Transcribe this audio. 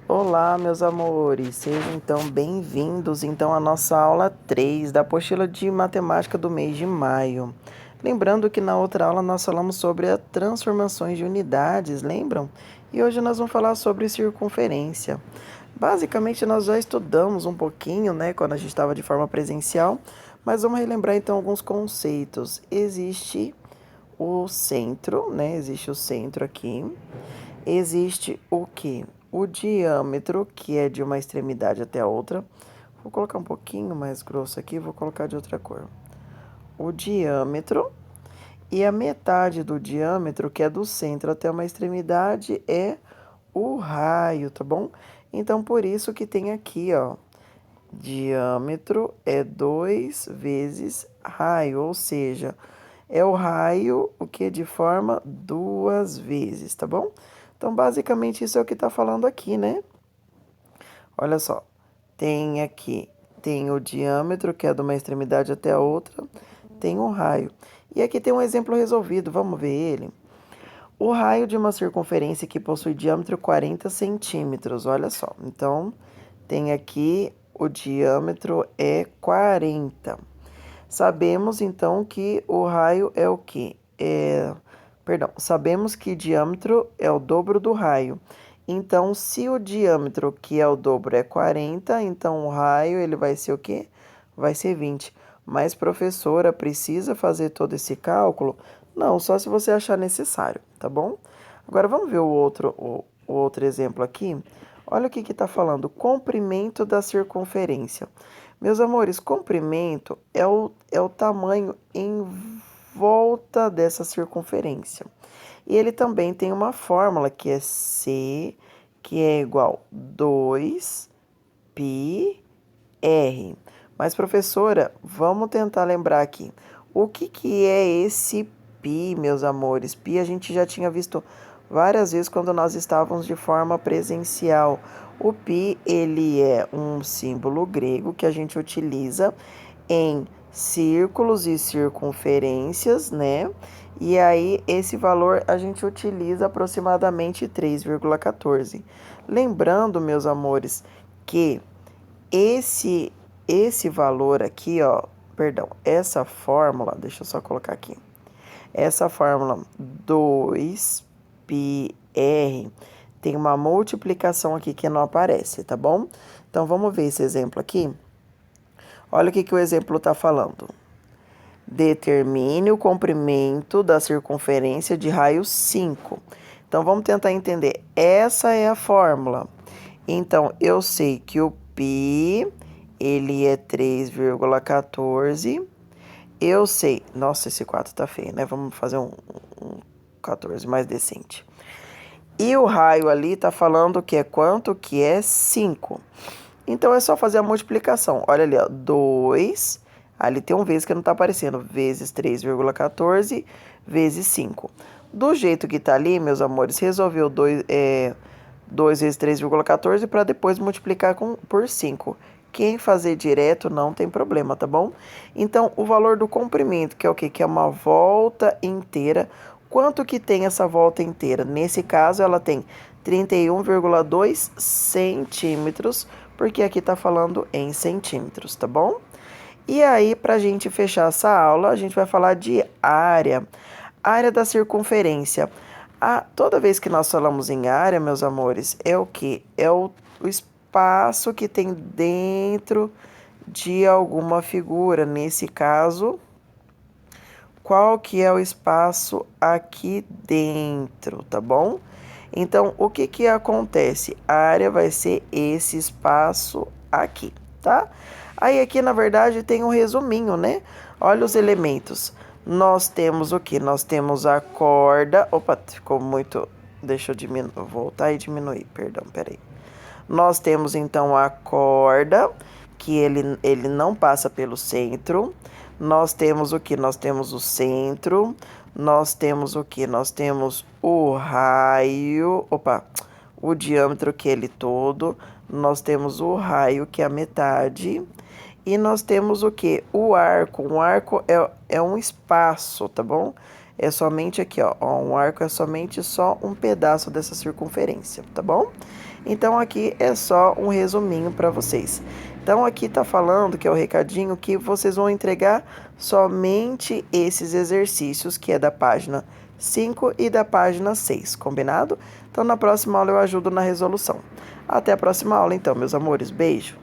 Olá, meus amores, sejam então bem-vindos então à nossa aula 3 da apostila de matemática do mês de maio. Lembrando que na outra aula nós falamos sobre as transformações de unidades, lembram? E hoje nós vamos falar sobre circunferência. Basicamente nós já estudamos um pouquinho, né, quando a gente estava de forma presencial, mas vamos relembrar então alguns conceitos. Existe o centro, né? Existe o centro aqui. Existe o que? O diâmetro, que é de uma extremidade até a outra. Vou colocar um pouquinho mais grosso aqui, vou colocar de outra cor. O diâmetro e a metade do diâmetro, que é do centro até uma extremidade, é o raio, tá bom? Então, por isso que tem aqui, ó, diâmetro é 2 vezes raio, ou seja, é o raio o que de forma duas vezes, tá bom? Então, basicamente, isso é o que está falando aqui, né? Olha só, tem aqui, tem o diâmetro, que é de uma extremidade até a outra, tem um raio. E aqui tem um exemplo resolvido, vamos ver ele? O raio de uma circunferência que possui diâmetro 40 centímetros, olha só. Então, tem aqui o diâmetro é 40. Sabemos então que o raio é o quê? Sabemos que diâmetro é o dobro do raio. Então, se o diâmetro, que é o dobro, é 40, então o raio ele vai ser o quê? Vai ser 20. Mas, professora, precisa fazer todo esse cálculo? Não, só se você achar necessário, tá bom? Agora vamos ver o outro exemplo aqui. Olha o que está falando, comprimento da circunferência. Meus amores, comprimento é o tamanho em volta dessa circunferência. E ele também tem uma fórmula que é C, que é igual 2πr. Mas, professora, vamos tentar lembrar aqui. O que é esse π, meus amores? Π a gente já tinha visto várias vezes quando nós estávamos de forma presencial. O π, ele é um símbolo grego que a gente utiliza em círculos e circunferências, né? E aí, esse valor a gente utiliza aproximadamente 3,14. Lembrando, meus amores, que esse esse valor aqui, ó, perdão, essa fórmula, deixa eu só colocar aqui. Essa fórmula 2πr tem uma multiplicação aqui que não aparece, tá bom? Então vamos ver esse exemplo aqui. Olha o que o exemplo está falando. Determine o comprimento da circunferência de raio 5. Então vamos tentar entender. Essa é a fórmula. Então eu sei que o π ele é 3,14. Eu sei. Nossa, esse 4 tá feio, né? Vamos fazer um 14 mais decente. E o raio ali tá falando que é quanto? Que é 5. Então é só fazer a multiplicação. Olha ali, ó. 2. Ali tem um vezes que não tá aparecendo. Vezes 3,14 vezes 5. Do jeito que tá ali, meus amores, resolveu 2 vezes 3,14 para depois multiplicar por 5. Quem fazer direto não tem problema, tá bom? Então, o valor do comprimento, que é o quê? Que é uma volta inteira. Quanto que tem essa volta inteira? Nesse caso, ela tem 31,2 centímetros, porque aqui tá falando em centímetros, tá bom? E aí, para a gente fechar essa aula, a gente vai falar de área. Área da circunferência. Toda vez que nós falamos em área, meus amores, é o que? É o espaço que tem dentro de alguma figura. Nesse caso, qual que é o espaço aqui dentro, tá bom? Então, o que acontece? A área vai ser esse espaço aqui, tá? Aí aqui, na verdade, tem um resuminho, né? Olha os elementos. Nós temos o que? Nós temos a corda. Opa, ficou muito. Deixa eu voltar e diminuir, perdão, peraí. Nós temos então a corda, que ele não passa pelo centro. Nós temos o que? Nós temos o centro. Nós temos o que? Nós temos o raio. Opa, o diâmetro que é ele todo. Nós temos o raio, que é a metade. E nós temos o que? O arco. Um arco é um espaço, tá bom? é somente aqui, ó. Um arco é somente só um pedaço dessa circunferência, tá bom? Então, aqui é só um resuminho para vocês. Então, aqui tá falando que é o recadinho que vocês vão entregar somente esses exercícios, que é da página 5 e da página 6, combinado? Então, na próxima aula eu ajudo na resolução. Até a próxima aula, então, meus amores. Beijo!